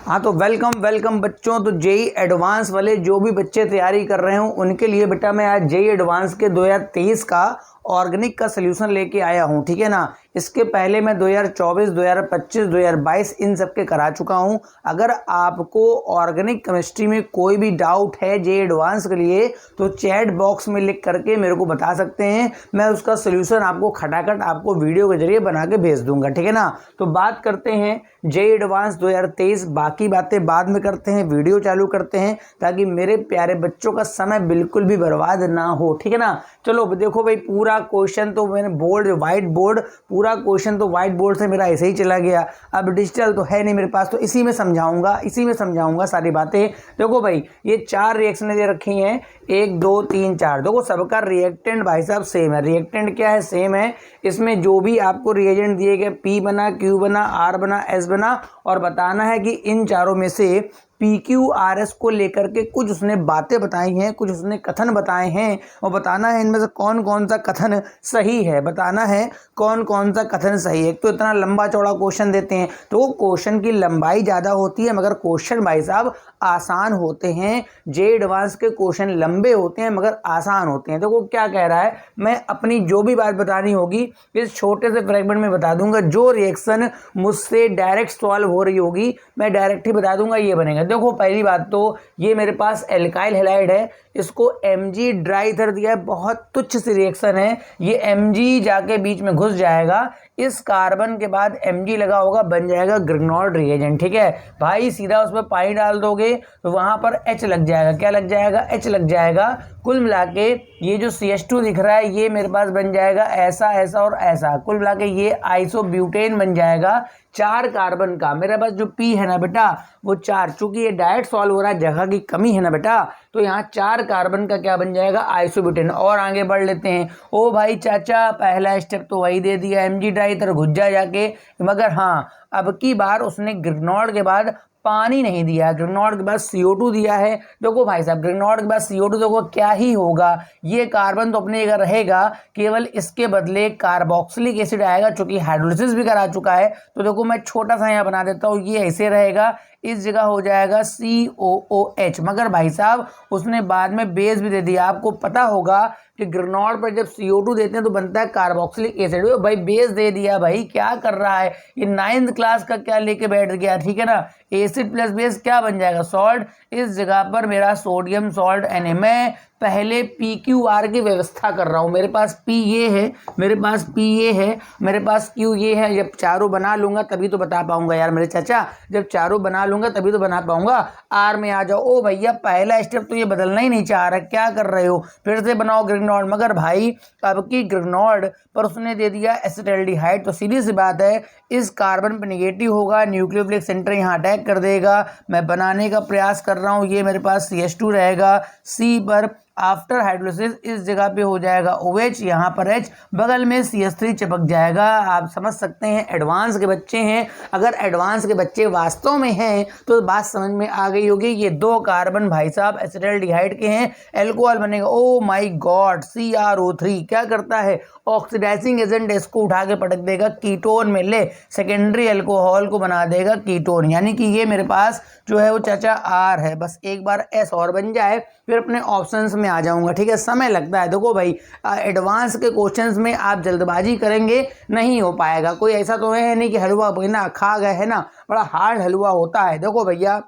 हाँ तो welcome welcome बच्चों। तो जेई एडवांस वाले जो भी बच्चे तैयारी कर रहे हो उनके लिए बेटा मैं आज जेई एडवांस के 2023 का ऑर्गेनिक का सलूशन लेके आया हूँ, ठीक है ना। इसके पहले मैं 2024, 2025, 2022 इन सब के करा चुका हूँ। अगर आपको ऑर्गेनिक केमिस्ट्री में कोई भी डाउट है जेई एडवांस के लिए तो चैट बॉक्स में लिख करके मेरे को बता सकते हैं, मैं उसका सलूशन आपको खटाखट आपको वीडियो के जरिए बना के भेज दूंगा, ठीक है ना। तो बात करते हैं जेई एडवांस 2023, बाकी बातें बाद में करते हैं, वीडियो चालू करते हैं ताकि मेरे प्यारे बच्चों का समय बिल्कुल भी बर्बाद ना हो, ठीक है ना। चलो देखो भाई, पूरा क्वेश्चन तो मैंने व्हाइट बोर्ड पूरा क्वेश्चन तो व्हाइट बोर्ड से मेरा ऐसे ही चला गया। अब डिजिटल तो है नहीं मेरे पास, तो इसी में समझाऊंगा सारी बातें। देखो भाई, ये 4 रिएक्शनें दे रखी हैं, 1 2 3 4। देखो सबका रिएक्टेंट भाई साहब सेम है। रिएक्टेंट क्या है? सेम है। इसमें जो भी आपको रिएजेंट दिए गए, पी बना, क्यू बना, आर बना, एस बना, और बताना है कि इन चारों में से PQRS को लेकर के कुछ उसने बातें बताई हैं, कुछ उसने कथन बताए हैं, और बताना है इनमें से कौन कौन सा कथन सही है। बताना है कौन कौन सा कथन सही है। तो इतना लंबा चौड़ा क्वेश्चन देते हैं तो क्वेश्चन की लंबाई ज़्यादा होती है, मगर क्वेश्चन भाई साहब आसान होते हैं। जेई एडवांस के क्वेश्चन लंबे होते हैं मगर आसान होते हैं। देखो क्या कह रहा है, मैं अपनी जो भी बात बतानी होगी इस छोटे से फ्रेगमेंट में बता दूंगा। जो रिएक्शन मुझसे डायरेक्ट सॉल्व हो रही होगी मैं डायरेक्ट ही बता दूंगा, ये बनेगा। देखो पहली बात तो ये मेरे पास एल्काइल हैलाइड है, इसको Mg ड्राई ईथर दिया है, बहुत तुच्छ सी रिएक्शन है। ये Mg जाके बीच में घुस जाएगा, इस कार्बन के बाद Mg लगा होगा, बन जाएगा ग्रिग्नॉल्ड रिएजेंट, ठीक है भाई। सीधा उसमें पानी डाल दोगे तो वहां पर H लग जाएगा। क्या लग जाएगा? H लग जाएगा। कुल मिला के ये जो CH2 दिख रहा है ये मेरे पास बन जाएगा ऐसा, ऐसा और ऐसा। कुल मिला के ये आइसोब्यूटेन बन जाएगा 4 कार्बन का। मेरे पास जो P है ना बेटा वो 4, चूंकि ये डायरेक्ट सॉल्व हो रहा है, जगह की कमी है ना बेटा, तो यहाँ 4 कार्बन का क्या बन जाएगा? आइसोब्यूटेन। और आगे बढ़ लेते हैं। ओ भाई चाचा, पहला स्टेप तो वही दे दिया, Mg ड्राई ईथर घुस जाके, मगर हाँ अब की बार उसने ग्रिग्नॉल्ड के बाद पानी नहीं दिया, ग्रिग्नॉल्ड के बाद CO2 दिया है। देखो भाई साहब, ग्रिग्नॉल्ड के बाद CO2 देखो क्या ही होगा, ये कार्बन तो अपने जगह रहेगा, केवल इसके बदले कार्बोक्सिलिक एसिड आएगा, चूंकि हाइड्रोलिसिस भी करा चुका है। तो देखो मैं छोटा सा यहाँ बना देता हूँ, ये ऐसे रहेगा, इस जगह हो जाएगा COOH। मगर भाई साहब उसने बाद में बेस भी दे दिया। आपको पता होगा कि ग्रिग्नॉल्ड पर जब CO2 देते हैं तो बनता है कार्बोक्सिलिक एसिड। भाई बेस दे दिया, भाई क्या कर रहा है ये? 9th क्लास का क्या लेके बैठ गया, ठीक है ना। एसिड प्लस बेस क्या बन जाएगा? सॉल्ट। इस जगह पर मेरा सोडियम सॉल्ट Na। मैं पहले PQR की व्यवस्था कर रहा हूँ। मेरे पास P ये है, मेरे पास P ये है, मेरे पास Q ये है। जब चारों बना लूंगा तभी तो बता पाऊंगा यार मेरे चाचा, जब चारों बना लूंगा तभी तो बना पाऊंगा। R में आ जाओ। ओ भैया पहला स्टेप तो ये बदलना ही नहीं चाह रहा, क्या कर रहे हो? फिर से बनाओ ग्रिग्नॉल्ड। मगर भाई अब की ग्रिग्नॉल्ड पर उसने दे दिया एसिटाल्डिहाइड, तो सीधी सी बात है इस कार्बन पर निगेटिव होगा, न्यूक्लियोफिलिक सेंटर यहाँ अटैक कर देगा। मैं बनाने का प्रयास कर रहा हूँ, ये मेरे पास CH2 रहेगा। C पर आफ्टर हाइड्रोलिसिस इस जगह पे हो जाएगा OH, यहाँ पर H, बगल में CH3 चिपक जाएगा। आप समझ सकते हैं एडवांस के बच्चे हैं। अगर एडवांस के बच्चे वास्तव में हैं तो बात समझ में आ गई होगी। ये 2 कार्बन भाई साहब एसिटाल्डिहाइड के हैं, एल्कोहल बनेगा। ओ माय गॉड, CrO3 क्या करता है? ऑक्सीडाइजिंग एजेंट, इसको उठा के पटक देगा कीटोन में, ले सेकेंडरी अल्कोहल को बना देगा कीटोन। यानी कि ये मेरे पास जो है वो चाचा R है। बस एक बार S और बन जाए फिर अपने ऑप्शंस में आ जाऊंगा, ठीक है। समय लगता है। देखो भाई एडवांस के क्वेश्चंस में आप जल्दबाजी करेंगे नहीं हो पाएगा। कोई ऐसा तो है नहीं कि हलवा ना खा गए है ना, बड़ा हार्ड हलवा होता है। देखो भैया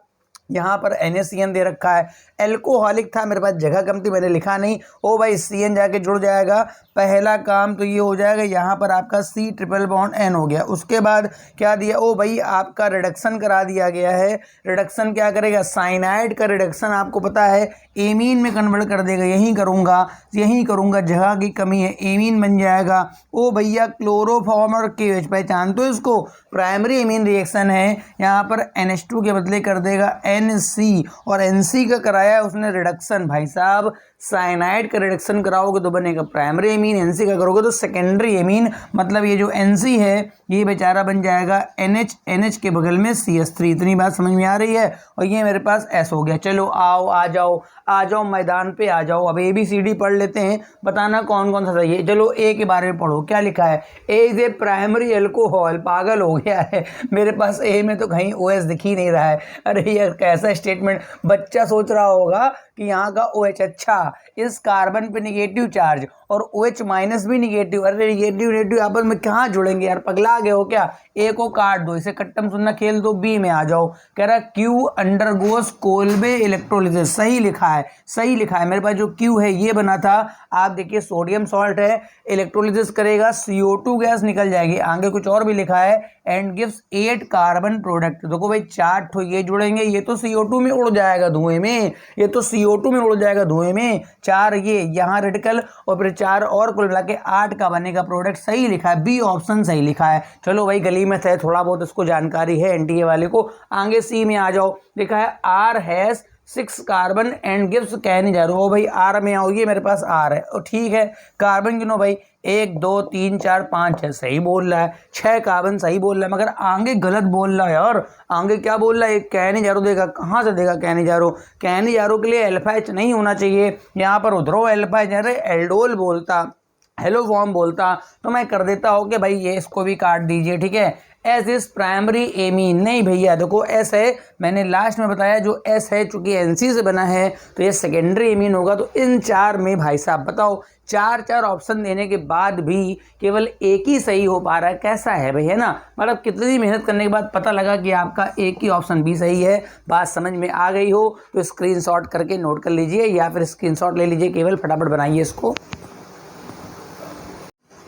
यहाँ पर NaCN दे रखा है, एल्कोहलिक था, मेरे पास जगह कम थी, मैंने लिखा नहीं। ओ भाई CN जाके जुड़ जाएगा। पहला काम तो ये हो जाएगा, यहाँ पर आपका C ट्रिपल बॉन्ड N हो गया। उसके बाद क्या दिया? ओ भाई आपका रिडक्शन करा दिया गया है। रिडक्शन क्या करेगा? साइनाइड का रिडक्शन आपको पता है एमीन में कन्वर्ट कर देगा। यही करूँगा, जगह की कमी है, एमीन बन जाएगा। ओ भैया क्लोरोफॉर्म और KOH पहचान तो इसको, प्राइमरी एमीन रिएक्शन है। यहाँ पर NH2 के बदले कर देगा NC, और NC का कराया उसने रिडक्शन। भाई साहब साइनाइड का रिडक्शन कराओगे तो बनेगा प्राइमरी एमीन, एनसी का करोगे तो सेकेंडरी एमीन। मतलब ये जो एनसी है ये बेचारा बन जाएगा एनएच, एनएच के बगल में CH3। इतनी बात समझ में आ रही है। और ये मेरे पास एस हो गया। चलो आओ आ जाओ मैदान पे आ जाओ। अब ABCD पढ़ लेते हैं, बताना कौन कौन सा सही है। चलो ए के बारे में पढ़ो, क्या लिखा है? ए इज ए प्राइमरी एल्कोहल। पागल हो गया है, मेरे पास ए में तो कहीं OH दिख ही नहीं रहा है। अरे यार कैसा स्टेटमेंट, बच्चा सोच रहा होगा कि यहाँ का OH। अच्छा, इस कार्बन पे निगेटिव चार्ज और OH माइनस भी निगेटिव। अरे निगेटिव नेगेटिव आपस में कहाँ जुड़ेंगे यार, पगला गए हो क्या? ए को काट दो, इसे कट्टम सुनना खेल दो। बी में आ जाओ, कह रहा क्यू अंडरगोस कोल्बे इलेक्ट्रोलिसिस। सही लिखा है, सही लिखा है। मेरे पास जो क्यू है ये बना था, आप देखिए सोडियम सॉल्ट है, इलेक्ट्रोलिसिस करेगा CO2 गैस निकल जाएगी। आगे कुछ और भी लिखा है, एंड गिव्स 8 कार्बन प्रोडक्ट। देखो भाई 4 ठो ये जुड़ेंगे, ये तो CO2 में उड़ जाएगा धुएं में, ये तो CO2 में उड़ जाएगा धुएं में। 4 ये यहाँ रेडिकल और फिर 4 और कुल मिला के 8 का बनेगा प्रोडक्ट। सही लिखा है, बी ऑप्शन सही लिखा है। चलो भाई गली में थे, थोड़ा बहुत इसको जानकारी है NTA वाले को। आगे सी में आ जाओ, लिखा है R has 6 carbon and gives कह नहीं जा रहा हो भाई, R में आओगे, मेरे पास R है और ठीक है। कार्बन गिनो भाई, 1 2 3 4 5 6 सही बोल रहा है, 6 कार्बन सही बोल रहा है, मगर आगे गलत बोल रहा है यार। आगे क्या बोल रहा है? कह नहीं जा रहा देगा, कहाँ से देगा कह नहीं जा रहा? कह नहीं जा रहा के लिए अल्फा H नहीं होना चाहिए, यहाँ पर उधरो अल्फा H, अरे एल्डोल बोलता, हेलो फॉर्म बोलता तो मैं कर देता हो कि भाई ये इसको भी काट दीजिए, ठीक है। एस इज प्राइमरी एमीन, नहीं भैया देखो एस है, मैंने लास्ट में बताया जो एस है चूंकि एनसी से बना है तो ये सेकेंडरी एमीन होगा। तो इन 4 में भाई साहब बताओ, 4 ऑप्शन देने के बाद भी केवल एक ही सही हो पा रहा है, कैसा है भाई, है ना? मतलब कितनी मेहनत करने के बाद पता लगा कि आपका एक ही ऑप्शन भी सही है। बात समझ में आ गई हो तो स्क्रीनशॉट करके नोट कर लीजिए या फिर स्क्रीनशॉट ले लीजिए, केवल फटाफट बनाइए इसको।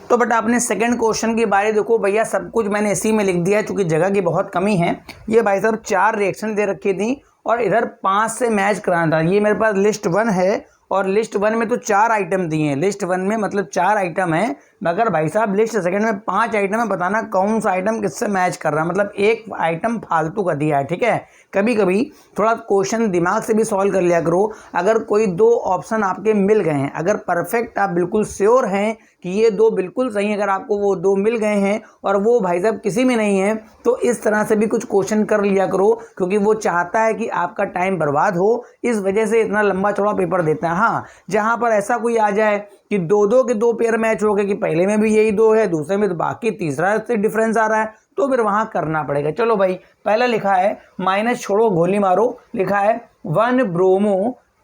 तो बट आपने सेकंड क्वेश्चन की बारे देखो भैया, सब कुछ मैंने इसी में लिख दिया चूंकि जगह की बहुत कमी है। ये भाई साहब 4 रिएक्शन दे रखी थी और इधर 5 से मैच कराना था। ये मेरे पास लिस्ट 1 है और लिस्ट 1 में तो 4 आइटम दिए हैं। लिस्ट 1 में मतलब 4 आइटम है, मगर भाई साहब लिस्ट सेकंड में 5 आइटम है। बताना कौन सा आइटम किससे मैच कर रहा है, मतलब एक आइटम फालतू का दिया है, ठीक है। कभी कभी थोड़ा क्वेश्चन दिमाग से भी सॉल्व कर लिया करो। अगर कोई 2 ऑप्शन आपके मिल गए हैं, अगर परफेक्ट आप बिल्कुल श्योर हैं कि ये 2 बिल्कुल सही है, अगर आपको वो 2 मिल गए हैं और वो भाई साहब किसी में नहीं है, तो इस तरह से भी कुछ क्वेश्चन कर लिया करो, क्योंकि वो चाहता है कि आपका टाइम बर्बाद हो, इस वजह से इतना लंबा चौड़ा पेपर देता है। हाँ, जहाँ पर ऐसा कोई आ जाए कि 2-2 के 2 पेयर मैच हो गए कि पहले में भी यही 2 है, दूसरे में तो बाकी तीसरा से डिफरेंस आ रहा है, तो फिर वहां करना पड़ेगा। चलो भाई, पहला लिखा है, माइनस छोड़ो गोली मारो, लिखा है 1 ब्रोमो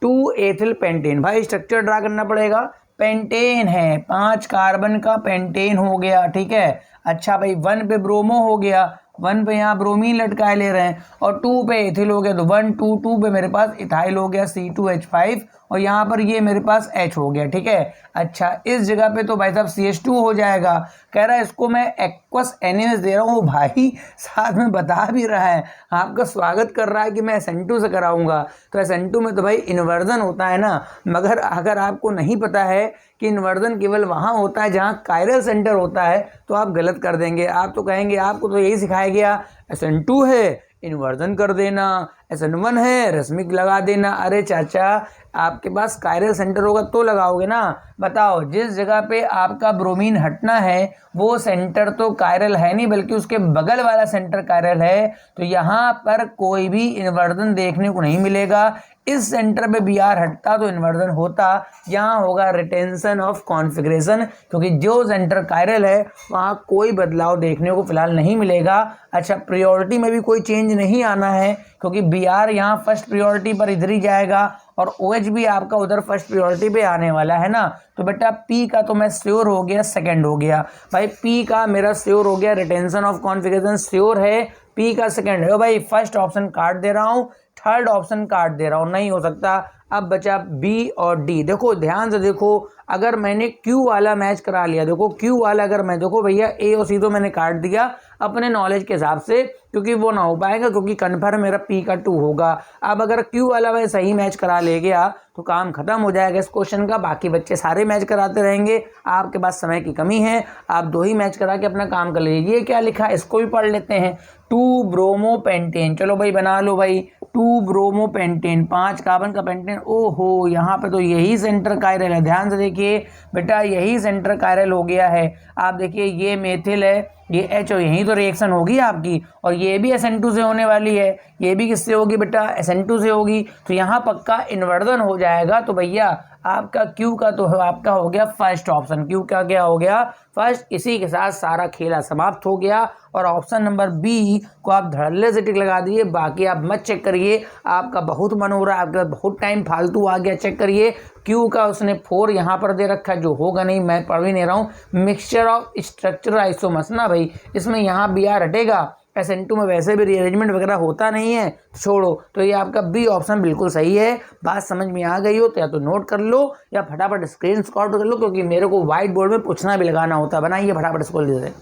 2 एथिल पेंटेन। भाई स्ट्रक्चर ड्रा करना पड़ेगा, पेंटेन है, 5 कार्बन का पेंटेन हो गया, ठीक है। अच्छा भाई 1 पे ब्रोमो हो गया, 1 पे यहाँ ब्रोमीन लटकाए ले रहे हैं और 2 पे एथिल हो गया, तो 1 2 2 पे मेरे पास इथाइल हो गया C2H5 और यहाँ पर ये मेरे पास H हो गया, ठीक है। अच्छा इस जगह पे तो भाई साहब CH2 हो जाएगा। कह रहा है इसको मैं एक्वस NaOH दे रहा हूँ। भाई साथ में बता भी रहा है, आपका स्वागत कर रहा है कि मैं SN2 से कराऊंगा। तो SN2 में तो भाई इन्वर्जन होता है ना, मगर अगर आपको नहीं पता है कि इन्वर्जन केवल वहाँ होता है जहाँ कायरल सेंटर होता है, तो आप गलत कर देंगे। आप तो कहेंगे आपको तो यही सिखाया गया, SN2 है इन्वर्जन कर देना, SN1 है रश्मिक लगा देना। अरे चाचा, आपके पास कायरल सेंटर होगा तो लगाओगे ना। बताओ, जिस जगह पे आपका ब्रोमीन हटना है वो सेंटर तो कायरल है नहीं, बल्कि उसके बगल वाला सेंटर कायरल है, तो यहाँ पर कोई भी इन्वर्जन देखने को नहीं मिलेगा। इस सेंटर पे Br हटता तो इन्वर्जन होता, यहाँ होगा रिटेंशन ऑफ कॉन्फ़िगरेशन, क्योंकि जो सेंटर कायरल है वहाँ कोई बदलाव देखने को फिलहाल नहीं मिलेगा। अच्छा, प्रायोरिटी में भी कोई चेंज नहीं आना है, क्योंकि Br यहाँ फर्स्ट प्रायोरिटी पर इधर ही जाएगा और OH भी आपका उधर फर्स्ट प्रायोरिटी पे आने वाला है ना। तो बेटा P का तो मैं श्योर हो गया, सेकंड हो गया भाई। P का मेरा श्योर हो गया, रिटेंशन ऑफ कॉन्फ़िगरेशन श्योर है, P का सेकंड है भाई। फर्स्ट ऑप्शन काट दे रहा हूँ, थर्ड ऑप्शन काट दे रहा हूँ, नहीं हो सकता। अब बचा B और D। देखो ध्यान से देखो, अगर मैंने Q वाला मैच करा लिया, देखो Q वाला अगर मैं देखो भैया A और C तो मैंने काट दिया अपने नॉलेज के हिसाब से, क्योंकि वो ना हो पाएगा, क्योंकि कन्फर्म मेरा P का 2 होगा। अब अगर Q वाला मैं सही मैच करा ले गया तो काम खत्म हो जाएगा इस क्वेश्चन का। बाकी बच्चे सारे मैच कराते रहेंगे, आपके पास समय की कमी है, आप 2 ही मैच करा के अपना काम कर लीजिए। क्या लिखा है इसको भी पढ़ लेते हैं, 2 ब्रोमो पेंटेन। चलो भाई बना लो भाई, 2 ब्रोमोपेंटेन, 5 कार्बन का पेंटेन। ओहो, यहाँ पे तो यही सेंटर कायरल है, ध्यान से देखिए बेटा, यही सेंटर कायरल हो गया है। आप देखिए ये मेथिल है, ये H, और यही तो रिएक्शन होगी आपकी, और ये भी SN2 से होने वाली है, ये भी किससे होगी बेटा, SN2 से होगी। तो यहाँ पक्का इन्वर्जन हो जाएगा। तो भैया आपका Q का तो आपका हो गया फर्स्ट ऑप्शन, Q का क्या हो गया, फर्स्ट। इसी के साथ सारा खेला समाप्त हो गया, और ऑप्शन नंबर बी को आप धड़ल्ले से टिक लगा दिए। बाकी आप मत चेक करिए, आपका बहुत मन हो रहा है, आपका बहुत टाइम फालतू आ गया, चेक करिए। Q का उसने 4 यहाँ पर दे रखा है, जो होगा नहीं, मैं पढ़ भी नहीं रहा हूँ। मिक्सचर ऑफ स्ट्रक्चर आइसोमर्स ना भाई, इसमें यहाँ Br हटेगा, SN2 में वैसे भी रीअरेंजमेंट वगैरह होता नहीं है, छोड़ो। तो ये आपका बी ऑप्शन बिल्कुल सही है। बात समझ में आ गई हो तो या तो नोट कर लो या फटाफट स्क्रीनशॉट कर लो, क्योंकि मेरे को व्हाइट बोर्ड में पूछना भी लगाना होता है। बनाइए फटाफट इसको जैसे।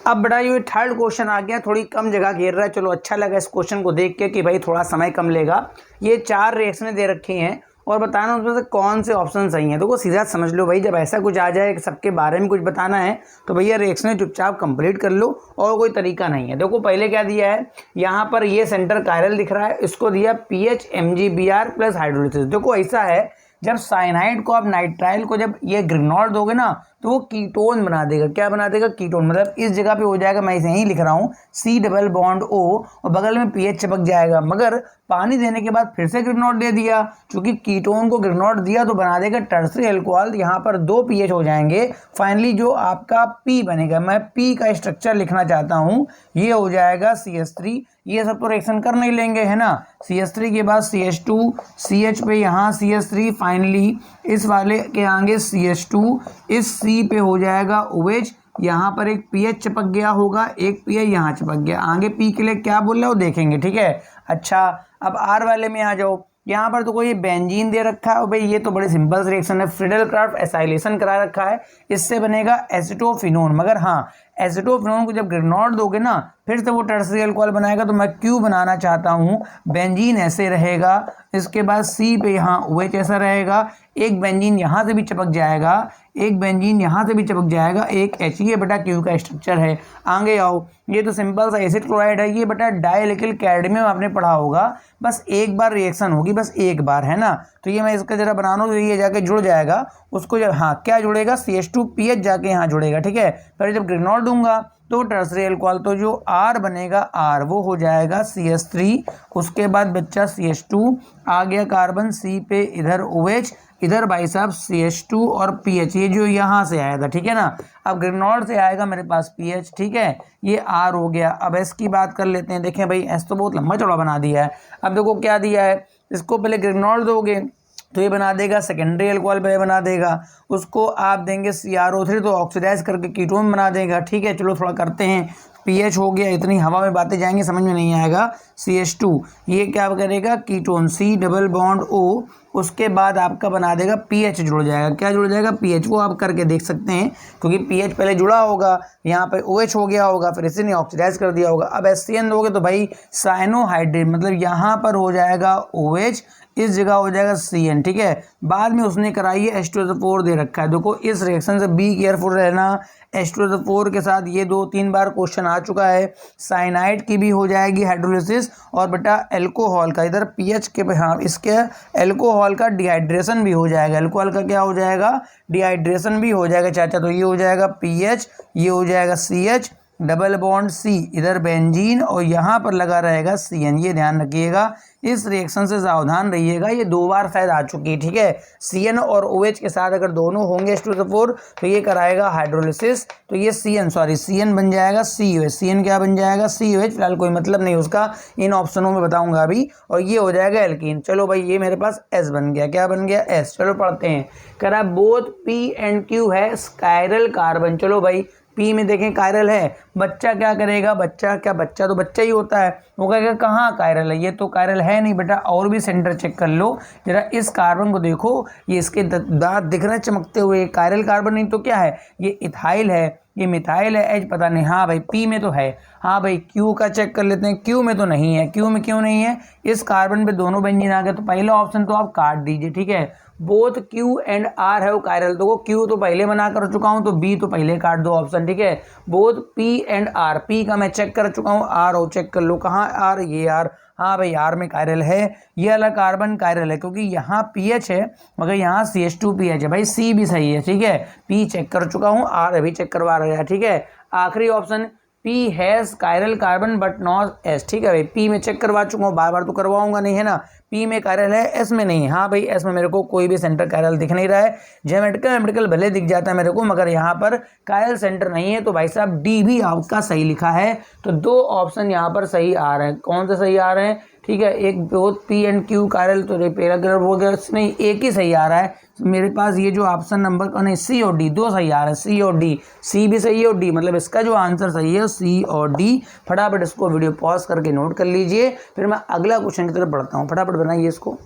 अब बेटा ये थर्ड क्वेश्चन आ गया, थोड़ी कम जगह घेर रहा है। चलो अच्छा लगा इस क्वेश्चन को देख के कि भाई थोड़ा समय कम लेगा। ये 4 रिएक्शनें दे रखी हैं और बताना उसमें से कौन से ऑप्शन सही हैं। तो सीधा समझ लो भाई, जब ऐसा कुछ आ जाए कि सबके बारे में कुछ बताना है तो भैया रिएक्शनें चुपचाप कंप्लीट कर लो, और कोई तरीका नहीं है। देखो पहले क्या दिया है, यहाँ पर ये सेंटर कायरल दिख रहा है, इसको दिया PH MgBr प्लस हाइड्रोलिसिस। देखो ऐसा है, जब साइनाइड को आप नाइट्राइल को जब ये ग्रिग्नॉल दोगे ना तो वो कीटोन बना देगा। क्या बना देगा, कीटोन। मतलब इस जगह पे हो जाएगा, मैं इसे यहीं लिख रहा हूँ, C डबल बॉन्ड O, और बगल में PH चिपक जाएगा। मगर पानी देने के बाद फिर से ग्रिग्नॉल दे दिया, चूंकि कीटोन को ग्रिग्नॉल दिया तो बना देगा टर्सरी अल्कोहल। यहाँ पर 2 PH हो जाएंगे, फाइनली जो आपका P बनेगा, मैं P का स्ट्रक्चर लिखना चाहता हूँ, ये हो जाएगा CH3। ये सब तो रिएक्शन कर नहीं लेंगे, है ना। CH3 के बाद CH2, CH पे यहाँ CH3, फाइनली इस वाले के आगे CH2, इस C पे हो जाएगा OH। यहाँ पर एक PH चिपक गया होगा, एक PH यहाँ चिपक गया। आगे P के लिए क्या बोल रहा है वो देखेंगे, ठीक है। अच्छा, अब R वाले में आ जाओ। यहाँ पर तो कोई बेंजीन दे रखा है, भाई ये तो बड़ी सिंपल रिएक्शन है, फ्रीडल-क्राफ्ट एसाइलेशन करा रखा है, इससे बनेगा एसिटोफिनोन। मगर हाँ, एसिटोफिनोन को जब ग्रेनॉल दोगे ना फिर से वो टर्सरी अल्कोहल बनाएगा। तो मैं क्यू बनाना चाहता हूँ, बेंजीन ऐसे रहेगा, इसके बाद C पे यहाँ OH ऐसा रहेगा, एक बेंजीन यहाँ से भी चिपक जाएगा, एक बेंजीन यहाँ से भी चिपक जाएगा, एक H। ये बेटा क्यू का स्ट्रक्चर है। आगे आओ, ये तो सिंपल सा एसिड क्लोराइड है, ये बेटा डाइलिकिल कैडमियम आपने पढ़ा होगा, बस एक बार रिएक्शन होगी, बस एक बार, है ना। तो ये मैं इसका जरा बनाना हूँ, तो ये जाके जुड़ जाएगा उसको, जब हाँ क्या जुड़ेगा, CH2PH जाके यहाँ जुड़ेगा, ठीक है। फिर जब ग्रेनॉल दूंगा तो टर्सरी अल्कोहल, तो जो R बनेगा R वो हो जाएगा CH3, उसके बाद बच्चा CH2 आ गया कार्बन, C पे इधर OH, इधर भाई साहब CH2 और PH, ये जो यहाँ से आया था, ठीक है ना। अब ग्रेनॉल से आएगा मेरे पास PH, ठीक है, ये R हो गया। अब S की बात कर लेते हैं। देखें भाई S तो बहुत लंबा चौड़ा बना दिया है। अब देखो क्या दिया है, इसको पहले ग्रेनॉल दोगे तो ये बना देगा सेकेंडरी अल्कोहल पे बना देगा, उसको आप देंगे CrO3 तो ऑक्सीडाइज करके कीटोन बना देगा, ठीक है। चलो थोड़ा करते हैं, PH हो गया, इतनी हवा में बातें जाएंगी समझ में नहीं आएगा। CH2 ये क्या करेगा, ketone, C double bond O, उसके बाद आपका बना देगा PH जुड़ जाएगा। क्या जुड़ जाएगा, PH, वो आप करके देख सकते हैं, क्योंकि PH पहले जुड़ा होगा, यहाँ पे OH हो गया होगा, फिर इसी ने ऑक्सीडाइज कर दिया होगा। अब HCN दोगे तो भाई साइनोहाइड्रेट, मतलब यहाँ पर हो जाएगा OH, इस जगह हो जाएगा CN, ठीक है। बाद में उसने कराई है H2SO4 दे रखा है। देखो इस रिएक्शन से बी केयरफुल रहना, H2SO4 के साथ ये 2-3 बार क्वेश्चन आ चुका है। साइनाइड की भी हो जाएगी हाइड्रोलिसिस, और बेटा एल्कोहल का इधर PH के, हाँ इसके एल्कोहल का डिहाइड्रेशन भी हो जाएगा। एल्कोहल का क्या हो जाएगा, डिहाइड्रेशन भी हो जाएगा चाचा। तो ये हो जाएगा PH, ये हो जाएगा CH डबल बॉन्ड C, इधर बेंजीन, और यहाँ पर लगा रहेगा CN। ये ध्यान रखिएगा, इस रिएक्शन से सावधान रहिएगा, ये 2 बार शायद आ चुकी है, ठीक है। CN और OH के साथ अगर दोनों होंगे H2SO4 तो ये कराएगा हाइड्रोलिसिस, तो ये CN बन जाएगा COH। CN क्या बन जाएगा, COH। फिलहाल कोई मतलब नहीं उसका, इन ऑप्शनों में बताऊंगा अभी। और ये हो जाएगा एल्कीन। चलो भाई ये मेरे पास S बन गया। क्या बन गया, S। चलो पढ़ते हैं, करा बोथ P एंड Q है कायरल कार्बन। चलो भाई P में देखें कायरल है, बच्चा क्या करेगा, बच्चा तो बच्चा ही होता है, वो कहेगा कहाँ कायरल है, ये तो कायरल है नहीं बेटा। और भी सेंटर चेक कर लो जरा, इस कार्बन को देखो, ये इसके दांत दिख रहे हैं चमकते हुए, कायरल कार्बन नहीं तो क्या है, ये इथाइल है। ये मिथाइल है, H पता नहीं, हाँ भाई P में तो है, हाँ भाई Q का चेक कर लेते हैं, Q में तो नहीं है, Q में क्यों नहीं है, इस कार्बन पे दोनों बेंजीन आ गए, तो पहला ऑप्शन तो आप काट दीजिए, ठीक है। बोथ Q एंड R है वो कायरल, तो वो Q तो पहले मना कर चुका हूँ, तो B तो पहले काट दो ऑप्शन, ठीक है। Both P and R, P का मैं चेक कर चुका हूँ, R हो चेक कर लो, कहाँ R, ये R, हाँ भाई R में कायरल है, ये वाला कार्बन कायरल है, क्योंकि यहाँ पीएच है मगर यहाँ CH2PH है, भाई C भी सही है, ठीक है। P चेक कर चुका हूँ, R अभी चेक करवा रहा है, ठीक है। आखिरी option P has chiral carbon but not S, ठीक है भाई, P में चेक करवा चुका हूँ, बार बार तो करवाऊंगा नहीं, है ना। P में कायरल है, S में नहीं है, हाँ भाई S में मेरे को कोई भी सेंटर कायरल दिख नहीं रहा है, ज्योमेट्रिकल भले दिख जाता है मेरे को मगर यहाँ पर कायरल सेंटर नहीं है, तो भाई साहब D भी आपका सही लिखा है। तो दो ऑप्शन यहाँ पर सही आ रहे हैं, कौन से सही आ रहे हैं, ठीक है। एक both P and Q chiral, तो पैराग्राफ हो गया, नहीं एक ही सही आ रहा है मेरे पास, ये जो ऑप्शन नंबर नहीं C और D दो सही आ रहा है, C और D, C भी सही है और D, मतलब इसका जो आंसर सही है C और D। फटाफट इसको वीडियो पॉज करके नोट कर लीजिए, फिर मैं अगला क्वेश्चन की तरफ बढ़ता हूँ, फटाफट बनाइए इसको।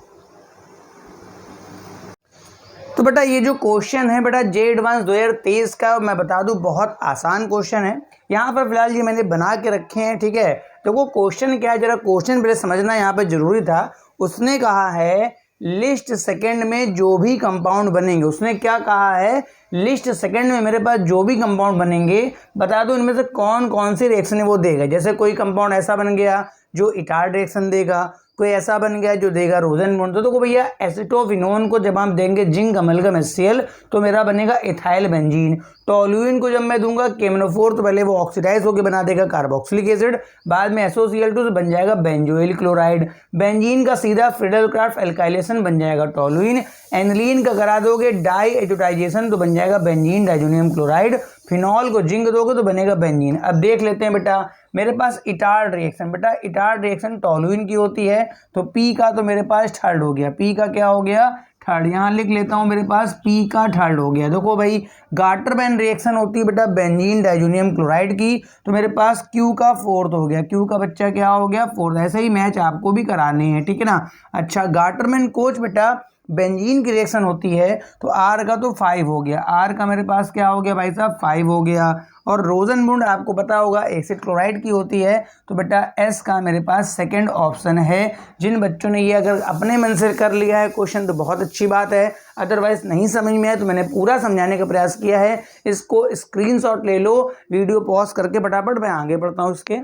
तो बेटा ये जो क्वेश्चन है बेटा जे एडवांस 2023 का, मैं बता दूं बहुत आसान क्वेश्चन है, यहाँ पर फिलहाल ये मैंने बना के रखे हैं, ठीक है। देखो क्वेश्चन क्या है, जरा क्वेश्चन पहले समझना यहाँ पे जरूरी था। उसने कहा है लिस्ट सेकंड में जो भी कंपाउंड बनेंगे, उसने क्या कहा है, लिस्ट सेकंड में मेरे पास जो भी कंपाउंड बनेंगे बता दो इनमें से कौन कौन सी रिएक्शन है वो देगा। जैसे कोई कंपाउंड ऐसा बन गया जो इटार्ड रिएक्शन देगा, कोई ऐसा बन गया जो देगा रोजन बॉन्ड, तो भैया एसिटोफिनोन को जब हम देंगे जिंक अमलगम HCl तो मेरा बनेगा इथाइल बेंजीन। टोल्यूइन को जब मैं दूंगा केमनोफोर तो पहले वो ऑक्सीडाइज होकर बना देगा कार्बोक्सिलिक एसिड, बाद में SOCl2 से बन जाएगा बेंजोइल क्लोराइड। बेंजीन का सीधा फ्रीडलक्राफ्ट एल्काइलेशन बन जाएगा टोल्यूइन। एनिलीन का करा दोगे डाई एजोटाइजेशन तो बन जाएगा बेंजीन डाइजोनियम क्लोराइड। फिनॉल को जिंक दोगे तो बनेगा बेंजीन। अब देख लेते हैं बेटा मेरे पास इटार्ड रिएक्शन, बेटा इटार्ड रिएक्शन टोल्यूइन की होती है, तो P का तो मेरे पास थर्ड हो गया, P का क्या हो गया, थर्ड। यहाँ लिख लेता हूँ मेरे पास P का थर्ड हो गया। देखो भाई गाटरबैन रिएक्शन होती है बेटा बेंजीन डाइजोनियम क्लोराइड की, तो मेरे पास Q का फोर्थ हो गया, Q का बच्चा क्या हो गया, फोर्थ। ऐसे ही मैच आपको भी कराने हैं, ठीक है ना। अच्छा गाटरबैन कोच बेटा बेंजीन की रिएक्शन होती है, तो R का तो 5 हो गया, R का मेरे पास क्या हो गया भाई साहब 5 हो गया। और रोजन बॉन्ड आपको पता होगा एसिड क्लोराइड की होती है, तो बेटा S का मेरे पास सेकंड ऑप्शन है। जिन बच्चों ने ये अगर अपने मन से कर लिया है क्वेश्चन तो बहुत अच्छी बात है, अदरवाइज नहीं समझ में आया तो मैंने पूरा समझाने का प्रयास किया है। इसको स्क्रीनशॉट ले लो, वीडियो पॉज करके फटाफट मैं आगे बढ़ता हूँ इसके।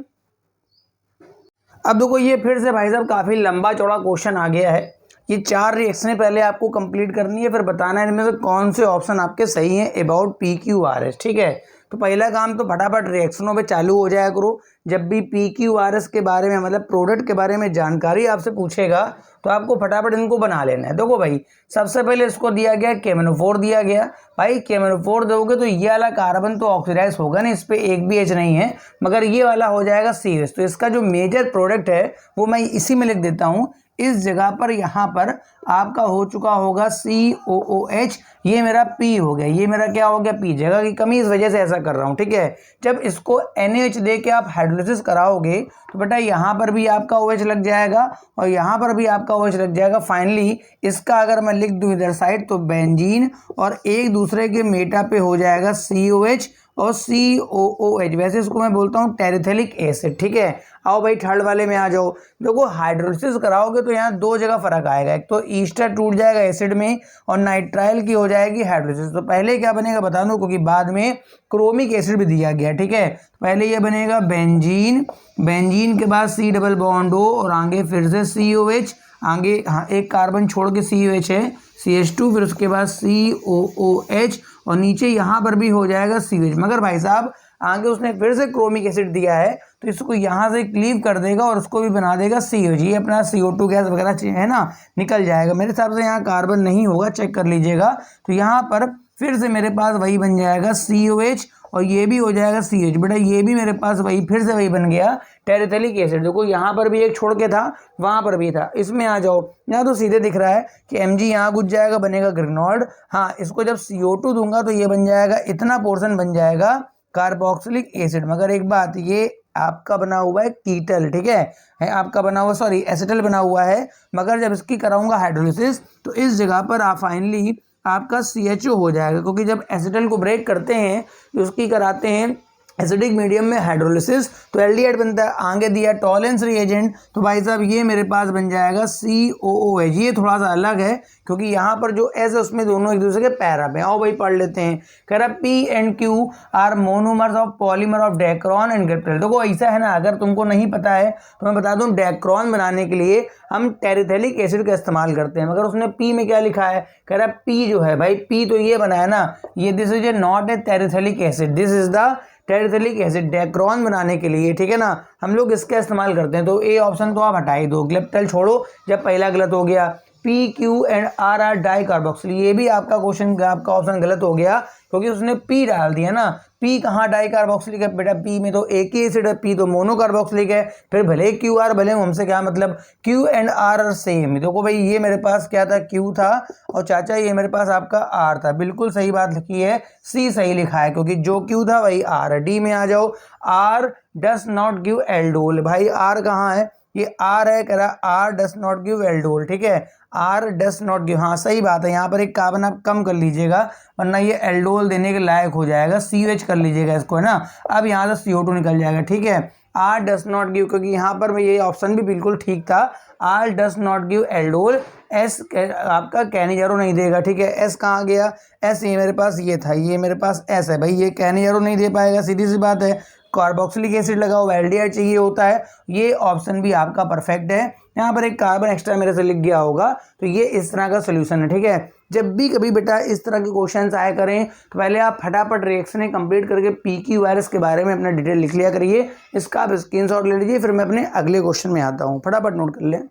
अब देखो ये फिर से भाई साहब काफ़ी लंबा चौड़ा क्वेश्चन आ गया है। ये 4 रिएक्शनें पहले आपको कंप्लीट करनी है, फिर बताना है इनमें से कौन से ऑप्शन आपके सही हैं अबाउट PQRS, ठीक है। तो पहला काम तो फटाफट रिएक्शनों पे चालू हो जाया करो। जब भी PQRS के बारे में मतलब प्रोडक्ट के बारे में जानकारी आपसे पूछेगा तो आपको फटाफट इनको बना लेना है। देखो भाई सबसे पहले इसको दिया गया केमनोफोर दिया गया, भाई केमनोफोर दोगे तो ये वाला कार्बन तो ऑक्सीडाइज होगा नहीं, इस पर एक भी H नहीं है, मगर ये वाला हो जाएगा CH। तो इसका जो मेजर प्रोडक्ट है वो मैं इसी में लिख देता हूँ, इस जगह पर यहाँ पर आपका हो चुका होगा COOH, ये मेरा P हो गया, ये मेरा क्या हो गया P। जगह की कमी इस वजह से ऐसा कर रहा हूँ, ठीक है। जब इसको NaOH दे के आप हाइड्रोलिसिस कराओगे तो बेटा यहाँ पर भी आपका OH लग जाएगा और यहाँ पर भी आपका OH लग जाएगा। फाइनली इसका अगर मैं लिख दूँ इधर साइड तो बेंजीन और एक दूसरे के मेटा पे हो जाएगा COH और COOH। वैसे इसको मैं बोलता हूँ टेरिथेलिक एसिड, ठीक है। आओ भाई थर्ड वाले में आ जाओ। देखो हाइड्रोलिसिस कराओगे तो यहाँ दो जगह फर्क आएगा, एक तो ईस्टर टूट जाएगा एसिड में और नाइट्राइल की हो जाएगी हाइड्रोलिसिस। तो पहले क्या बनेगा बता दो, क्योंकि बाद में क्रोमिक एसिड भी दिया गया, ठीक है। पहले ये बनेगा बेंजीन, बेंजीन के बाद C डबल बॉन्ड O और आगे फिर से COH, आगे हाँ एक कार्बन छोड़ के COH है CH2, फिर उसके बाद COOH और नीचे यहाँ पर भी हो जाएगा COH। मगर भाई साहब आगे उसने फिर से क्रोमिक एसिड दिया है तो इसको यहाँ से क्लीव कर देगा और उसको भी बना देगा COH। ये अपना CO2 गैस वगैरह है ना निकल जाएगा। मेरे हिसाब से यहाँ कार्बन नहीं होगा, चेक कर लीजिएगा। तो यहाँ पर फिर से मेरे पास वही बन जाएगा COH और ये भी हो जाएगा CH। बेटा ये भी मेरे पास वही फिर से वही बन गया टेरिथेलिक एसिड। देखो यहाँ पर भी एक छोड़ के था, वहाँ पर भी था। इसमें आ जाओ, यहाँ तो सीधे दिख रहा है कि Mg यहाँ घुस जाएगा, बनेगा ग्रेनॉल्ड। हाँ इसको जब CO2 दूंगा तो ये बन जाएगा, इतना पोर्शन बन जाएगा कार्बोक्सिलिक एसिड। मगर एक बात, ये आपका बना हुआ है कीटल, ठीक है आपका बना हुआ सॉरी एसिटल बना हुआ है। मगर जब इसकी कराऊंगा हाइड्रोलिसिस तो इस जगह पर आप फाइनली आपका CHO हो जाएगा, क्योंकि जब एसिटल को ब्रेक करते हैं तो उसकी कराते हैं एसिडिक मीडियम में हाइड्रोलिसिस, तो एल्डिहाइड बनता है। आगे दिया टॉलेंस रिएजेंट, तो भाई साहब ये मेरे पास बन जाएगा COOH। ये थोड़ा सा अलग है क्योंकि यहाँ पर जो एस है उसमें दोनों एक दूसरे के पैर पे। आओ भाई पढ़ लेते हैं। कह रहा P and Q are monomers of polymer of Dacron and glyptal. देखो ऐसा है ना, अगर तुमको नहीं पता है तो मैं बता दूं, डेक्रॉन बनाने के लिए हम टेरिथेलिक एसिड का इस्तेमाल करते हैं, मगर उसने P में क्या लिखा है, कह रहा P जो है भाई, P तो ये बना है ना, ये this is a not a terephthalic acid, this is the terephthalic acid. Dacron बनाने के लिए, ठीक है ना, हम लोग इसका इस्तेमाल करते हैं। तो ए ऑप्शन तो आप हटा ही दो, ग्लिप्टल छोड़ो जब पहला गलत हो गया। P, Q and R are dicarboxyl, ये भी आपका क्वेश्चन, आपका ऑप्शन गलत हो गया क्योंकि उसने P डाल दिया ना। P कहाँ डाई कार्बोक्सिलिक है बेटा, P में तो एक ही एसिड है, P तो मोनो कार्बोक्सिलिक है। फिर भले QR भले हमसे क्या मतलब, Q and R are same. देखो भाई ये मेरे पास क्या था, Q था, और चाचा ये मेरे पास आपका R था। बिल्कुल सही बात लिखी है, C सही लिखा है क्योंकि जो Q था वही R है। D में आ जाओ, R does not give aldol. भाई R कहाँ है, ये R है, कह रहा R does not give aldol, ठीक है, R डस नॉट गिव, हाँ सही बात है। यहाँ पर एक कार्बन आप कम कर लीजिएगा वरना ये एल्डोल देने के लायक हो जाएगा, CH कर लीजिएगा इसको, है ना। अब यहाँ से CO2 निकल जाएगा, ठीक है। R डस नॉट गिव, क्योंकि यहाँ पर ये ऑप्शन भी बिल्कुल ठीक था, R does not give aldol. S आपका कैनिजारो नहीं देगा, ठीक है। S कहाँ गया, S ये मेरे पास ये था, ये मेरे पास S है भाई, ये कैनिजारो नहीं दे पाएगा, सीधी सी बात है। कार्बोक्सिलिक एसिड लगाओ, एल्डिहाइड चाहिए होता है। ये ऑप्शन भी आपका परफेक्ट है। यहाँ पर एक कार्बन एक्स्ट्रा मेरे से लिख गया होगा, तो ये इस तरह का सोल्यूशन है, ठीक है। जब भी कभी बेटा इस तरह के क्वेश्चंस आया करें तो पहले आप फटाफट रिएक्शन कंप्लीट करके PQ वायरस के बारे में अपना डिटेल लिख लिया करिए। इसका आप स्क्रीनशॉट ले लीजिए, फिर मैं अपने अगले क्वेश्चन में आता हूँ, फटाफट नोट कर लें।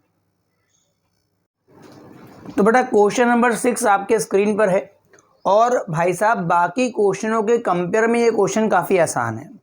तो बेटा क्वेश्चन नंबर 6 आपके स्क्रीन पर है, और भाई साहब बाकी क्वेश्चनों के कंपेयर में ये क्वेश्चन काफ़ी आसान है।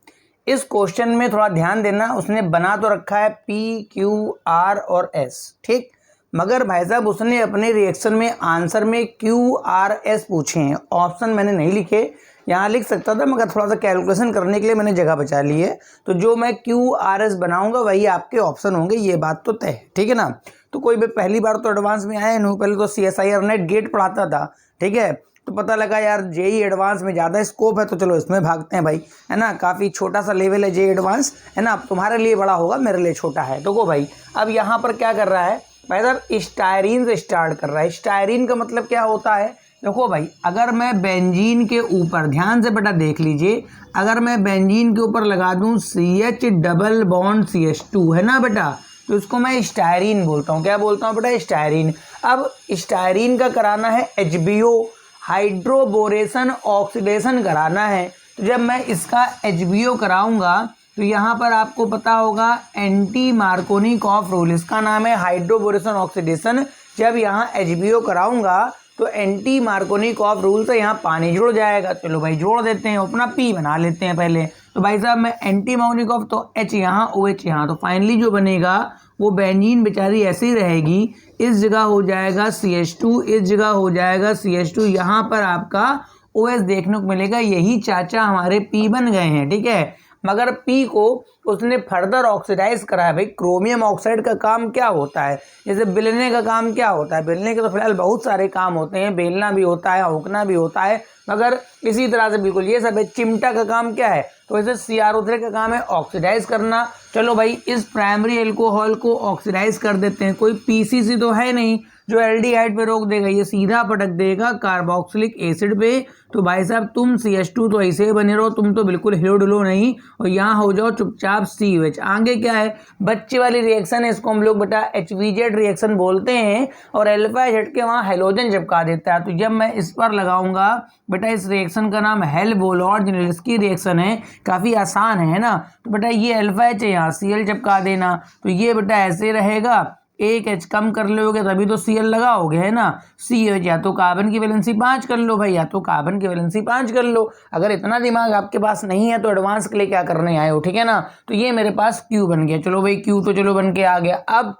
इस क्वेश्चन में थोड़ा ध्यान देना, उसने बना तो रखा है P, Q, R और S, ठीक, मगर भाई साहब उसने अपने रिएक्शन में आंसर में Q, R, S पूछे हैं। ऑप्शन मैंने नहीं लिखे, यहाँ लिख सकता था मगर थोड़ा सा कैलकुलेशन करने के लिए मैंने जगह बचा ली है। तो जो मैं Q, R, S बनाऊंगा वही आपके ऑप्शन होंगे, ये बात तो तय है, ठीक है ना। तो कोई भी पहली बार तो एडवांस में आया नहीं, पहले तो CSIR नेट गेट पढ़ाता था, ठीक है। तो पता लगा यार JEE एडवांस में ज़्यादा स्कोप है, तो चलो इसमें भागते हैं भाई, है ना। काफ़ी छोटा सा लेवल है JEE एडवांस, है ना, तुम्हारे लिए बड़ा होगा, मेरे लिए छोटा है। देखो भाई अब यहाँ पर क्या कर रहा है भाई साहब, स्टायरीन से स्टार्ट कर रहा है। स्टायरीन का मतलब क्या होता है, देखो भाई अगर मैं बेंजीन के ऊपर, ध्यान से बेटा देख लीजिए, अगर मैं बेंजीन के ऊपर लगा दूँ CH डबल बॉन्ड CH2, है ना बेटा, तो इसको मैं स्टायरीन बोलता हूँ। क्या बोलता हूँ बेटा, स्टायरीन। अब स्टायरीन का कराना है HBO हाइड्रोबोरेशन ऑक्सीडेशन कराना है। तो जब मैं इसका HBO कराऊंगा तो यहाँ पर आपको पता होगा एंटी मार्कोनिकॉफ रूल, इसका नाम है हाइड्रोबोरेशन ऑक्सीडेशन। जब यहाँ HBO कराऊंगा तो एंटी मार्कोनिकॉफ रूल से यहाँ पानी जुड़ जाएगा। चलो भाई जोड़ देते हैं, अपना P बना लेते हैं पहले। तो भाई साहब मैं एंटी मार्कोनिकॉफ, तो H यहाँ OH यहाँ, तो फाइनली जो बनेगा वो बेंजीन बेचारी ऐसी रहेगी, इस जगह हो जाएगा CH2, इस जगह हो जाएगा CH2, यहाँ पर आपका OH देखने को मिलेगा। यही चाचा हमारे P बन गए हैं, ठीक है। मगर P को उसने फर्दर ऑक्सीडाइज करा है। भाई क्रोमियम ऑक्साइड का काम क्या होता है, जैसे बेलने का काम क्या होता है, बेलने के तो फिलहाल बहुत सारे काम होते हैं, बेलना भी होता है, औंकना भी होता है, मगर इसी तरह से बिल्कुल ये सब है। चिमटा का काम क्या है, तो वैसे CrO3 का काम है ऑक्सीडाइज करना। चलो भाई इस प्राइमरी एल्कोहल को ऑक्सीडाइज कर देते हैं, कोई PCC तो है नहीं जो एल्डिहाइड पे रोक देगा, ये सीधा पटक देगा कार्बोक्सिलिक एसिड पे। तो भाई साहब तुम CH2 तो ऐसे ही बने रहो, तुम तो बिल्कुल हिलो डुलो नहीं, और यहाँ हो जाओ चुपचाप COH। आगे क्या है, बच्चे वाली रिएक्शन है, इसको हम लोग बेटा HVZ रिएक्शन बोलते हैं, और अल्फा झट के वहाँ हेलोजन चिपका देता है। तो जब मैं इस पर लगाऊंगा बेटा, इस रिएक्शन का नाम हेल-बोलॉर्ड-जेनेलिस्की रिएक्शन है, काफ़ी आसान है ना। तो बेटा ये अल्फा H है, यहाँ Cl चिपका देना, तो ये बेटा ऐसे रहेगा, एक H कम कर लोगे तभी तो Cl लगाओगे, है ना। CH या तो कार्बन की वैलेंसी 5 कर लो भाई, या तो कार्बन की वैलेंसी 5 कर लो। अगर इतना दिमाग आपके पास नहीं है तो एडवांस के लिए क्या करने आए हो, ठीक है ना। तो ये मेरे पास Q बन गया। चलो भाई Q तो चलो बन के आ गया। अब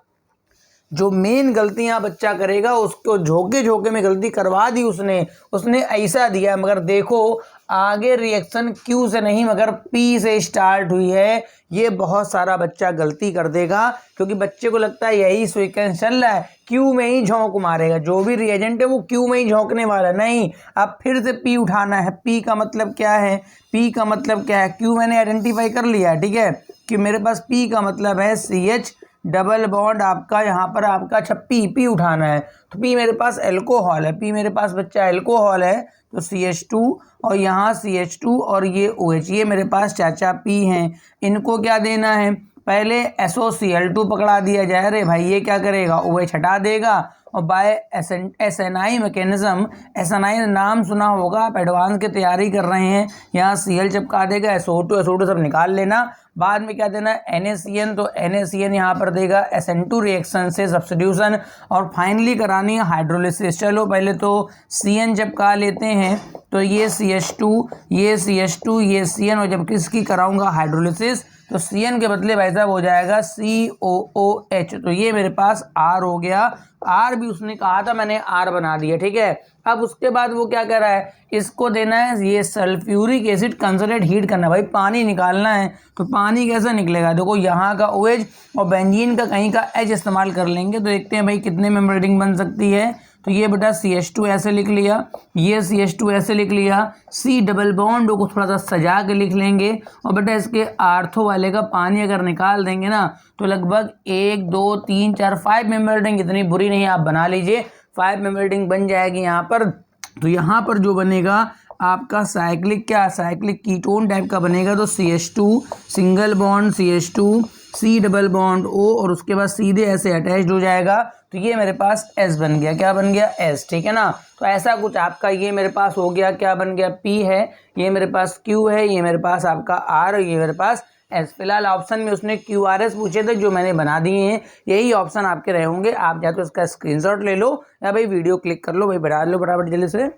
जो मेन गलतियां बच्चा करेगा उसको झोंके झोंके में गलती करवा दी उसने ऐसा दिया, मगर देखो आगे रिएक्शन Q से नहीं मगर P से स्टार्ट हुई है, ये बहुत सारा बच्चा गलती कर देगा, क्योंकि बच्चे को लगता है यही सीक्वेंस चल रहा है, Q में ही झोंक मारेगा, जो भी रिएजेंट है वो Q में ही झोंकने वाला। नहीं, अब फिर से P उठाना है। P का मतलब क्या है? P का मतलब क्या है? Q मैंने आइडेंटिफाई कर लिया है, ठीक है, कि मेरे पास P का मतलब है CH डबल बॉन्ड आपका, यहाँ पर आपका अच्छा P उठाना है, तो P मेरे पास एल्कोहल है, P मेरे पास बच्चा एल्कोहल है, तो CH2 और यहाँ CH2 और ये OH, ये मेरे पास चाचा P हैं। इनको क्या देना है? पहले SOCl2 पकड़ा दिया जाए। अरे भाई ये क्या करेगा? OH हटा देगा और बाय SNI मैकेनिज्म, SNI नाम सुना होगा, आप एडवांस की तैयारी कर रहे हैं, यहाँ Cl चिपका देगा, SO2 सब निकाल लेना। बाद में क्या देना है? NaCN, तो NaCN यहाँ पर देगा SN2 रिएक्शन से सब्स्टिट्यूशन, और फाइनली करानी है हाइड्रोलिसिस। चलो पहले तो CN चिपका लेते हैं, तो ये CH2, ये CH2, ये CN, और जब किसकी कराऊंगा हाइड्रोलिसिस, तो CN के बदले भाई साहब हो जाएगा COOH, तो ये मेरे पास R हो गया। R भी उसने कहा था, मैंने R बना दिया, ठीक है। अब उसके बाद वो क्या कर रहा है? इसको देना है ये सल्फ्यूरिक एसिड कंसंट्रेट, हीट करना, भाई पानी निकालना है, तो पानी कैसे निकलेगा? देखो यहाँ का OH और बेंजीन का कहीं का H इस्तेमाल कर लेंगे, तो देखते हैं भाई कितने मेंबर रिंग बन सकती है। तो ये बेटा CH2 ऐसे लिख लिया, ये CH2 ऐसे लिख लिया, C डबल बॉन्ड को थोड़ा सा सजा के लिख लेंगे, और बेटा इसके आर्थो वाले का पानी अगर निकाल देंगे ना, तो लगभग 1 2 3 4 5 मेंबर रिंग, इतनी बुरी नहीं, आप बना लीजिए, 5 मेंबर रिंग बन जाएगी यहाँ पर। तो यहाँ पर जो बनेगा आपका साइक्लिक, क्या साइक्लिक कीटोन टाइप का बनेगा, तो CH2 single bond CH2 C double bond O, और उसके बाद सीधे ऐसे अटैच्ड हो जाएगा, तो ये मेरे पास S बन गया। क्या बन गया? S, ठीक है ना। तो ऐसा कुछ आपका ये मेरे पास हो गया, क्या बन गया? P है, ये मेरे पास Q है, ये मेरे पास आपका R, और ये मेरे पास S। फिलहाल ऑप्शन में उसने QRS पूछे थे, जो मैंने बना दिए हैं, यही ऑप्शन आपके रहे होंगे। आप या तो इसका स्क्रीनशॉट ले लो या भाई वीडियो क्लिक कर लो, भाई बढ़ा लो फटाफट जल्दी से।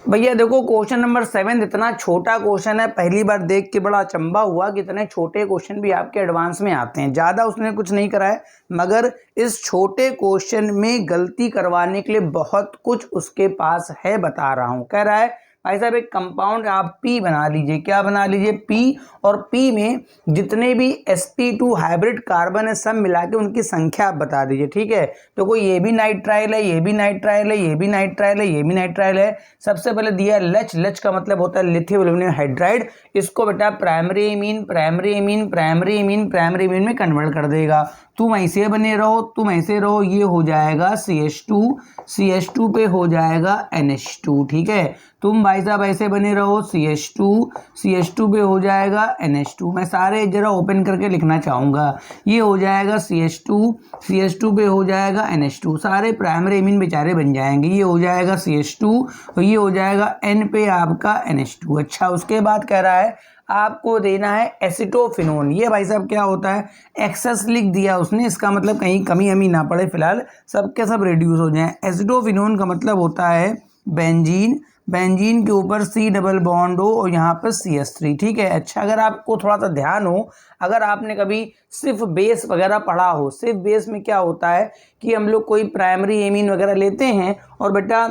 भैया देखो क्वेश्चन नंबर 7 इतना छोटा क्वेश्चन है, पहली बार देख के बड़ा अचंभा हुआ कि इतने छोटे क्वेश्चन भी आपके एडवांस में आते हैं। ज़्यादा उसने कुछ नहीं करा है, मगर इस छोटे क्वेश्चन में गलती करवाने के लिए बहुत कुछ उसके पास है, बता रहा हूँ। कह रहा है भाई साहब एक कंपाउंड आप P बना लीजिए, क्या बना लीजिए? P, और P में जितने भी sp2 हाइब्रिड कार्बन है सब मिला के उनकी संख्या आप बता दीजिए, ठीक है। तो कोई ये भी नाइट्राइल है, ये भी नाइट्राइल है, ये भी नाइट्राइल है, ये भी नाइट्राइल है। सबसे पहले दिया लच, लच का मतलब होता है लिथियम एल्यूमिनियम हाइड्राइड, इसको बेटा primary amine, primary amine, primary amine, primary amine में कन्वर्ट कर देगा। तुम ऐसे बने रहो, तुम ऐसे रहो, ये हो जाएगा CH2, CH2 पे हो जाएगा NH2, ठीक है। तुम भाई साहब ऐसे बने रहो, CH2, CH2 पे हो जाएगा NH2। मैं सारे जरा ओपन करके लिखना चाहूँगा, ये हो जाएगा CH2, CH2 पे हो जाएगा NH2, सारे प्राइमरी एमीन बेचारे बन जाएंगे। ये हो जाएगा CH2 और ये हो जाएगा N पे आपका NH2। अच्छा, उसके बाद कह रहा है आपको देना है एसिटोफिनोन। ये भाई साहब क्या होता है? एक्सेस लिख दिया उसने, इसका मतलब कहीं कमी हमी ना पड़े, फिलहाल सब के सब रिड्यूस हो जाएं। एसिटोफिनोन का मतलब होता है बेंजीन, बेंजीन के ऊपर C डबल बॉन्ड हो और यहाँ पर CH3, ठीक है। अच्छा, अगर आपको थोड़ा सा ध्यान हो, अगर आपने कभी सिर्फ बेस वगैरह पढ़ा हो, सिर्फ बेस में क्या होता है कि हम लोग कोई प्राइमरी एमीन वगैरह लेते हैं और बेटा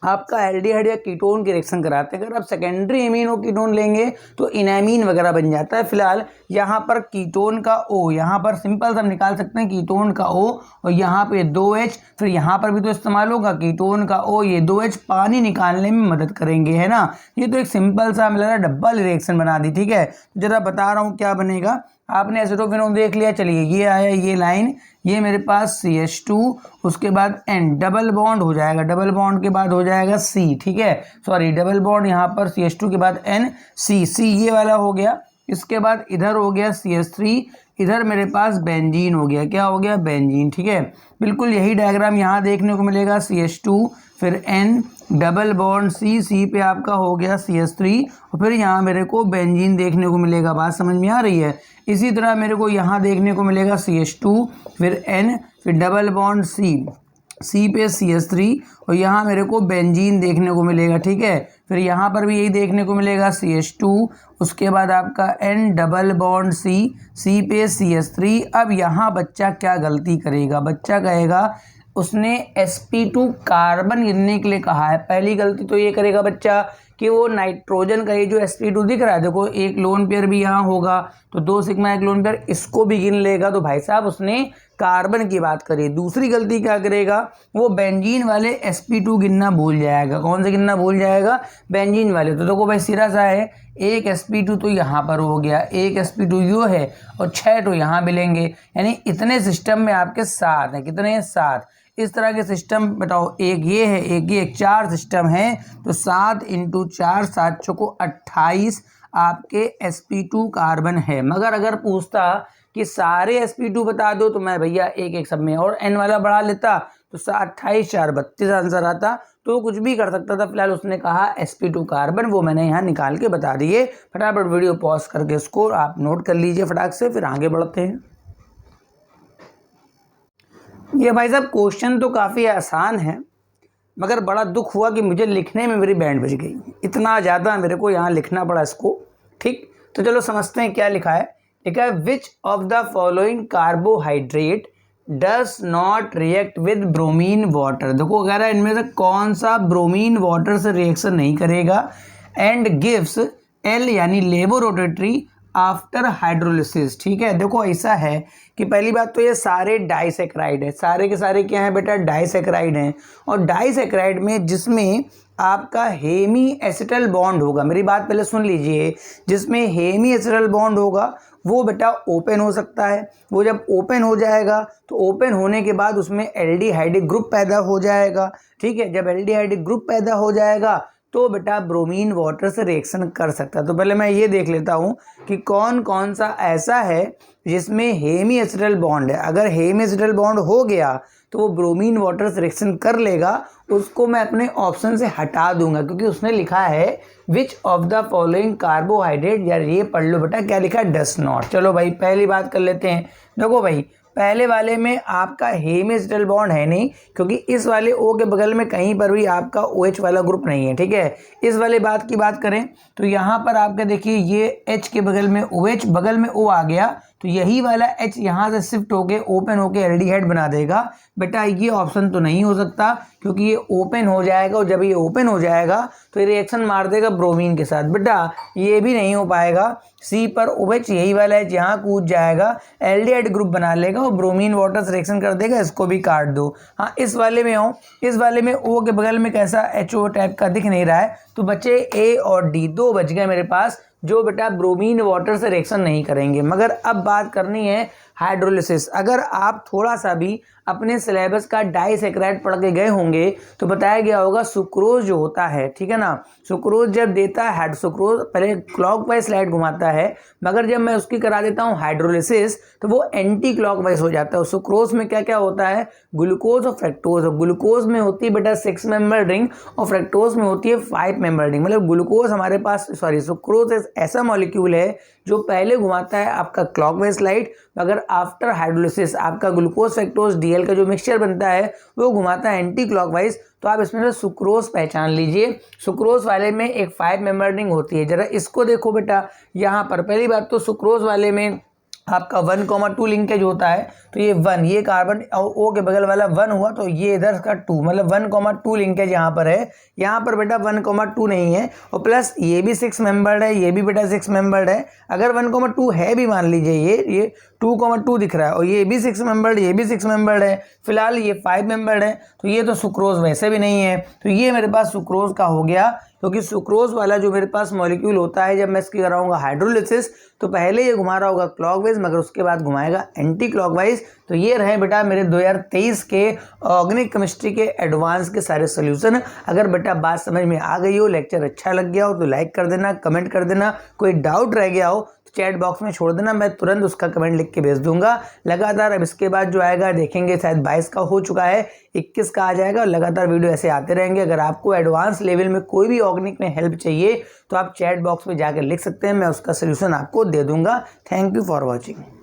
आपका एल्डिहाइड या कीटोन की रिएक्शन कराते हैं। अगर आप सेकेंडरी एमीन और कीटोन लेंगे तो इनैमीन वगैरह बन जाता है। फिलहाल यहाँ पर कीटोन का O, यहाँ पर सिंपल हम निकाल सकते हैं कीटोन का O, और यहाँ पे 2H, फिर यहाँ पर भी तो इस्तेमाल होगा कीटोन का O, ये 2H पानी निकालने में मदद करेंगे, है ना। ये तो एक सिंपल सा मिला डबल रिएक्शन बना दी, ठीक है। जरा बता रहा हूँ क्या बनेगा। आपने एसिटोफिनोन देख लिया, चलिए ये आया ये लाइन, ये मेरे पास CH2, उसके बाद N डबल बॉन्ड हो जाएगा, डबल बॉन्ड के बाद हो जाएगा C, ठीक है, सॉरी डबल बॉन्ड यहाँ पर CH2 के बाद N, C ये वाला हो गया। इसके बाद इधर हो गया CH3, इधर मेरे पास बेंजीन हो गया, क्या हो गया? बेंजीन, ठीक है। बिल्कुल यही डायग्राम यहाँ देखने को मिलेगा, CH2 फिर N डबल बॉन्ड C पे आपका हो गया CH3, और फिर यहाँ मेरे को बेंजीन देखने को मिलेगा। बात समझ में आ रही है? इसी तरह मेरे को यहाँ देखने को मिलेगा CH2 फिर N फिर डबल बॉन्ड C पे CH3, और यहाँ मेरे को बेंजीन देखने को मिलेगा, ठीक है। फिर यहाँ पर भी यही देखने को मिलेगा CH2, उसके बाद आपका N डबल बॉन्ड C पे CH3। अब यहाँ बच्चा क्या गलती करेगा? बच्चा कहेगा उसने sp2 कार्बन गिनने के लिए कहा है। पहली गलती तो ये करेगा बच्चा कि वो नाइट्रोजन का ये जो sp2 दिख रहा है, देखो एक लोन पेयर भी यहाँ होगा तो 2 सिग्मा एक लोन पेयर, इसको भी गिन लेगा। तो भाई साहब उसने कार्बन की बात करी। दूसरी गलती क्या करेगा, वो बेंजीन वाले sp2 गिनना भूल जाएगा। कौन से गिनना भूल जाएगा, बेंजीन वाले। तो देखो भाई सीधा सा है, एक sp2 तो यहाँ पर हो गया, एक sp2 यो है और 6 तो यहाँ मिलेंगे, यानी इतने सिस्टम में आपके 7 हैं। कितने हैं, 7। इस तरह के सिस्टम बताओ, एक ये है, एक ये, 4 सिस्टम हैं। तो 7 × 4 7 चौको 28 आपके sp2 कार्बन है। मगर अगर पूछता कि सारे sp2 बता दो तो मैं भैया एक एक सब में और n वाला बढ़ा लेता तो 28 4 32 आंसर आता। तो कुछ भी कर सकता था, फिलहाल उसने कहा sp2 कार्बन, वो मैंने यहाँ निकाल के बता दिए। फटाफट वीडियो पॉज करके स्कोर आप नोट कर लीजिए फटाक से, फिर आगे बढ़ते हैं। ये भाई साहब क्वेश्चन तो काफ़ी आसान है, मगर बड़ा दुख हुआ कि मुझे लिखने में मेरी बैंड बज गई। इतना ज़्यादा मेरे को यहाँ लिखना पड़ा इसको। ठीक, तो चलो समझते हैं क्या लिखा है। लिखा है which of the following carbohydrate does not react with bromine water. देखो कह रहा है इनमें से कौन सा ब्रोमीन वाटर से रिएक्शन नहीं करेगा एंड गिव्स एल यानी लेबोरेटरी आफ्टर हाइड्रोलिसिस। ठीक है, देखो ऐसा है कि पहली बात तो ये सारे डाइसेक्राइड है, सारे के सारे क्या हैं बेटा, डाइसेक्राइड हैं। और डाइसेक्राइड में जिसमें आपका हेमी एसिटल बॉन्ड होगा, मेरी बात पहले सुन लीजिए, जिसमें हेमी एसिटल बॉन्ड होगा वो बेटा ओपन हो सकता है। वो जब ओपन हो जाएगा तो ओपन होने के बाद उसमें एल्डिहाइड ग्रुप पैदा हो जाएगा। ठीक है, जब एल्डिहाइड ग्रुप पैदा हो जाएगा तो बेटा ब्रोमीन वाटर से रिएक्शन कर सकता है। तो पहले मैं ये देख लेता हूँ कि कौन कौन सा ऐसा है जिसमें हेमी एसिटल बॉन्ड है। अगर हेमी एसिटल बॉन्ड हो गया तो वो ब्रोमीन वाटर से रिएक्शन कर लेगा, उसको मैं अपने ऑप्शन से हटा दूंगा, क्योंकि उसने लिखा है which of the following carbohydrate. यार ये पढ़ लो बेटा क्या लिखा है, डस नॉट। चलो भाई पहली बात कर लेते हैं। देखो भाई पहले वाले में आपका हेमी एसिटल बॉन्ड है नहीं, क्योंकि इस वाले O के बगल में कहीं पर भी आपका OH वाला ग्रुप नहीं है। ठीक है, इस वाले बात की बात करें तो यहाँ पर आपका देखिए ये H के बगल में OH, बगल में O आ गया, तो यही वाला H यहाँ से शिफ्ट होके ओपन होके एल्डिहाइड बना देगा। बेटा ये ऑप्शन तो नहीं हो सकता, क्योंकि ये ओपन हो जाएगा, और जब ये ओपन हो जाएगा तो ये रिएक्शन मार देगा ब्रोमीन के साथ। बेटा ये भी नहीं हो पाएगा। सी पर OH यही वाला H यहाँ कूद जाएगा, एल्डिहाइड ग्रुप बना लेगा और ब्रोमीन वाटर से रिएक्शन कर देगा। इसको भी काट दो। हाँ, इस वाले में हो, इस वाले में O के बगल में कैसा HO टाइप का दिख नहीं रहा है, तो बचे A और D, 2 बच गए मेरे पास जो बेटा ब्रोमीन वाटर से रिएक्शन नहीं करेंगे। मगर अब बात करनी है हाइड्रोलिसिस। अगर आप थोड़ा सा भी अपने सिलेबस का डाइसेक्राइड पढ़ के गए होंगे तो बताया गया होगा सुक्रोज जो होता है, ठीक है ना, सुक्रोज जब देता है, सुक्रोज पहले क्लॉकवाइज स्लाइड घुमाता है, मगर जब मैं उसकी करा देता हूँ हाइड्रोलिसिस तो वो एंटी क्लॉकवाइज हो जाता है। सुक्रोज में क्या क्या होता है, ग्लूकोज और फ्रक्टोज। ग्लूकोज में होती है बेटा 6 मेंबर रिंग और फ्रक्टोज में होती है 5 मेंबर रिंग। मतलब ग्लूकोज हमारे पास, सॉरी, सुक्रोज ऐसा मॉलिक्यूल है जो पहले घुमाता है आपका क्लॉकवाइज स्लाइड, मगर आफ्टर हाइड्रोलिसिस आपका ग्लूकोज फ्रक्टोज डीएल का जो मिक्सचर बनता है वो घुमाता है एंटी क्लॉकवाइज। तो आप इसमें से सुक्रोज पहचान लीजिए। सुक्रोज वाले में एक 5 मेंबर रिंग होती है। जरा इसको देखो बेटा, यहाँ पर पहली बात तो सुक्रोज वाले में आपका 1,2 लिंकेज होता है, तो ये 1, ये कार्बन O के बगल वाला 1 हुआ, तो ये इधर का 2, मतलब 1,2 लिंकेज यहाँ पर है। यहाँ पर बेटा 1,2 नहीं है, और प्लस ये भी 6 मेंबर्ड है, ये भी बेटा 6 मेंबर्ड है। अगर 1,2 है भी, मान लीजिए ये 2,2 दिख रहा है, और ये भी 6 मेंबर्ड, ये भी 6 मेंबर्ड है, फिलहाल ये 5 मेंबर्ड है, तो ये तो सुक्रोज वैसे भी नहीं है। तो ये मेरे पास सुक्रोज का हो गया, क्योंकि सुक्रोज वाला जो मेरे पास मॉलिक्यूल होता है जब मैं इसकी कराऊंगा हाइड्रोलिसिस तो पहले ये घुमा रहा होगा क्लॉकवाइज, मगर उसके बाद घुमाएगा एंटी क्लॉकवाइज। तो ये रहे बेटा मेरे 2023 के ऑर्गेनिक केमिस्ट्री के एडवांस के सारे सोल्यूशन। अगर बेटा बात समझ में आ गई हो, लेक्चर अच्छा लग गया हो तो लाइक कर देना, कमेंट कर देना, कोई डाउट रह गया हो तो चैट बॉक्स में छोड़ देना, मैं तुरंत उसका कमेंट लिख के भेज दूंगा। लगातार अब इसके बाद जो आएगा देखेंगे, शायद 22 का हो चुका है, 21 का आ जाएगा, और लगातार वीडियो ऐसे आते रहेंगे। अगर आपको एडवांस लेवल में कोई भी ऑर्गेनिक में हेल्प चाहिए तो आप चैट बॉक्स में जाकर लिख सकते हैं, मैं उसका सोल्यूशन आपको दे दूंगा। Thank you for watching.